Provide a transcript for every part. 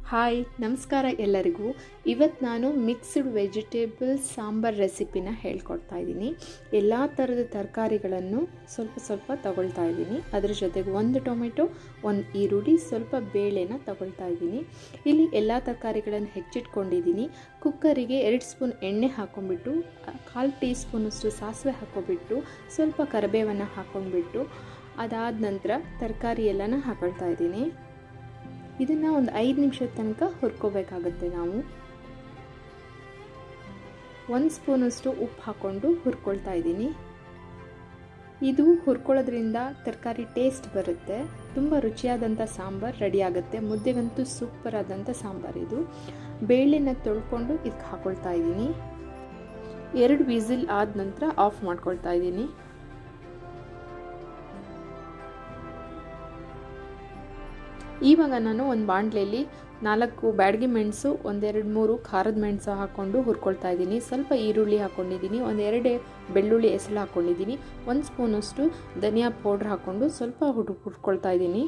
Hi ನಮಸ್ಕಾರ ಎಲ್ಲರಿಗೂ. ಇವತ್ತು ನಾನು ಮಿಕ್ಸ್ಡ್ ವೆಜಿಟೇಬಲ್ಸ್ ಸಾಂಬಾರ್ ರೆಸಿಪಿನ ಹೇಳ್ಕೊಡ್ತಾ ಇದ್ದೀನಿ. ಎಲ್ಲ ಥರದ ತರಕಾರಿಗಳನ್ನು ಸ್ವಲ್ಪ ತಗೊಳ್ತಾ ಇದ್ದೀನಿ. ಅದರ ಜೊತೆಗೆ ಒಂದು ಟೊಮೆಟೊ, ಒಂದು ಈರುಳ್ಳಿ, ಸ್ವಲ್ಪ ಬೇಳೆನ ತಗೊಳ್ತಾ ಇದ್ದೀನಿ. ಇಲ್ಲಿ ಎಲ್ಲ ತರಕಾರಿಗಳನ್ನು ಹೆಚ್ಚಿಟ್ಕೊಂಡಿದ್ದೀನಿ. ಕುಕ್ಕರಿಗೆ 2 ಸ್ಪೂನ್ ಎಣ್ಣೆ ಹಾಕೊಂಡ್ಬಿಟ್ಟು 1/4 ಟೀ ಸ್ಪೂನಷ್ಟು ಸಾಸಿವೆ ಹಾಕ್ಕೊಬಿಟ್ಟು ಸ್ವಲ್ಪ ಕರಿಬೇವನ್ನು ಹಾಕ್ಕೊಂಡ್ಬಿಟ್ಟು ಅದಾದ ನಂತರ ತರಕಾರಿ ಎಲ್ಲನ ಹಾಕೊಳ್ತಾ ಇದ್ದೀನಿ. ಇದನ್ನು ಒಂದು 5 ನಿಮಿಷದ ತನಕ ಹುರ್ಕೋಬೇಕಾಗುತ್ತೆ. ನಾವು 1 ಸ್ಪೂನಷ್ಟು ಉಪ್ಪು ಹಾಕ್ಕೊಂಡು ಹುರ್ಕೊಳ್ತಾ ಇದ್ದೀನಿ. ಇದು ಹುರ್ಕೊಳ್ಳೋದ್ರಿಂದ ತರಕಾರಿ ಟೇಸ್ಟ್ ಬರುತ್ತೆ. ತುಂಬ ರುಚಿಯಾದಂಥ ಸಾಂಬಾರು ರೆಡಿ ಆಗುತ್ತೆ. ಮುದ್ದೆಗಂತೂ ಸೂಪರ್ ಆದಂಥ ಸಾಂಬಾರು ಇದು. ಬೇಳೆನ ತೊಳ್ಕೊಂಡು ಇದಕ್ಕೆ ಹಾಕ್ಕೊಳ್ತಾ ಇದ್ದೀನಿ. 2 ವಿಸಿಲ್ ಆದ ನಂತರ ಆಫ್ ಮಾಡ್ಕೊಳ್ತಾ ಇದ್ದೀನಿ. ಇವಾಗ ನಾನು ಒಂದು ಬಾಣಲೆಯಲ್ಲಿ 4 ಬ್ಯಾಡಗಿ ಮೆಣಸು, 1-2-3 ಖಾರದ ಮೆಣಸು ಹಾಕ್ಕೊಂಡು ಹುರ್ಕೊಳ್ತಾ ಇದ್ದೀನಿ. ಸ್ವಲ್ಪ ಈರುಳ್ಳಿ ಹಾಕ್ಕೊಂಡಿದ್ದೀನಿ, 1-2 ಬೆಳ್ಳುಳ್ಳಿ ಎಸಳು ಹಾಕ್ಕೊಂಡಿದ್ದೀನಿ, 1 ಸ್ಪೂನಷ್ಟು ಧನಿಯಾ ಪೌಡ್ರ್ ಹಾಕ್ಕೊಂಡು ಸ್ವಲ್ಪ ಹುರ್ಕೊಳ್ತಾ ಇದ್ದೀನಿ.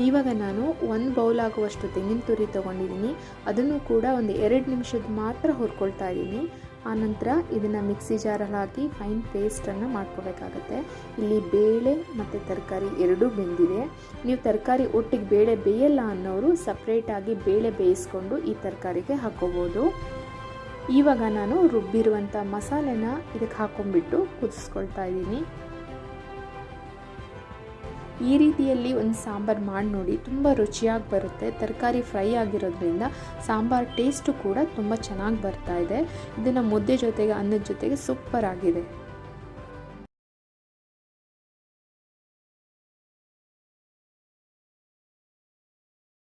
ಇವಾಗ ನಾನು 1 ಬೌಲ್ ಆಗುವಷ್ಟು ತೆಂಗಿನ ತುರಿ ತೊಗೊಂಡಿದ್ದೀನಿ. ಅದನ್ನು ಕೂಡ ಒಂದು 2 ನಿಮಿಷದ ಮಾತ್ರ ಹುರ್ಕೊಳ್ತಾ ಇದ್ದೀನಿ. ಆನಂತರ ಇದನ್ನು ಮಿಕ್ಸಿ ಜಾರಲ್ಲಿ ಹಾಕಿ ಫೈನ್ ಪೇಸ್ಟನ್ನು ಮಾಡ್ಕೋಬೇಕಾಗತ್ತೆ. ಇಲ್ಲಿ ಬೇಳೆ ಮತ್ತು ತರಕಾರಿ ಎರಡೂ ಬೆಂದಿದೆ. ನೀವು ತರಕಾರಿ ಒಟ್ಟಿಗೆ ಬೇಳೆ ಬೇಯಲ್ಲ ಅನ್ನೋರು ಸಪ್ರೇಟಾಗಿ ಬೇಳೆ ಬೇಯಿಸ್ಕೊಂಡು ಈ ತರಕಾರಿಗೆ ಹಾಕ್ಕೋಬೋದು. ಇವಾಗ ನಾನು ರುಬ್ಬಿರುವಂಥ ಮಸಾಲೆನ ಇದಕ್ಕೆ ಹಾಕ್ಕೊಂಡ್ಬಿಟ್ಟು ಕುದಿಸ್ಕೊಳ್ತಾ ಇದ್ದೀನಿ. ಈ ರೀತಿಯಲ್ಲಿ ಒಂದು ಸಾಂಬಾರು ಮಾಡಿ ನೋಡಿ, ತುಂಬ ರುಚಿಯಾಗಿ ಬರುತ್ತೆ. ತರಕಾರಿ ಫ್ರೈ ಆಗಿರೋದ್ರಿಂದ ಸಾಂಬಾರು ಟೇಸ್ಟು ಕೂಡ ತುಂಬ ಚೆನ್ನಾಗಿ ಬರ್ತಾ ಇದೆ. ಇದನ್ನು ಮುದ್ದೆ ಜೊತೆಗೆ ಅನ್ನದ ಜೊತೆಗೆ ಸೂಪರ್ ಆಗಿದೆ.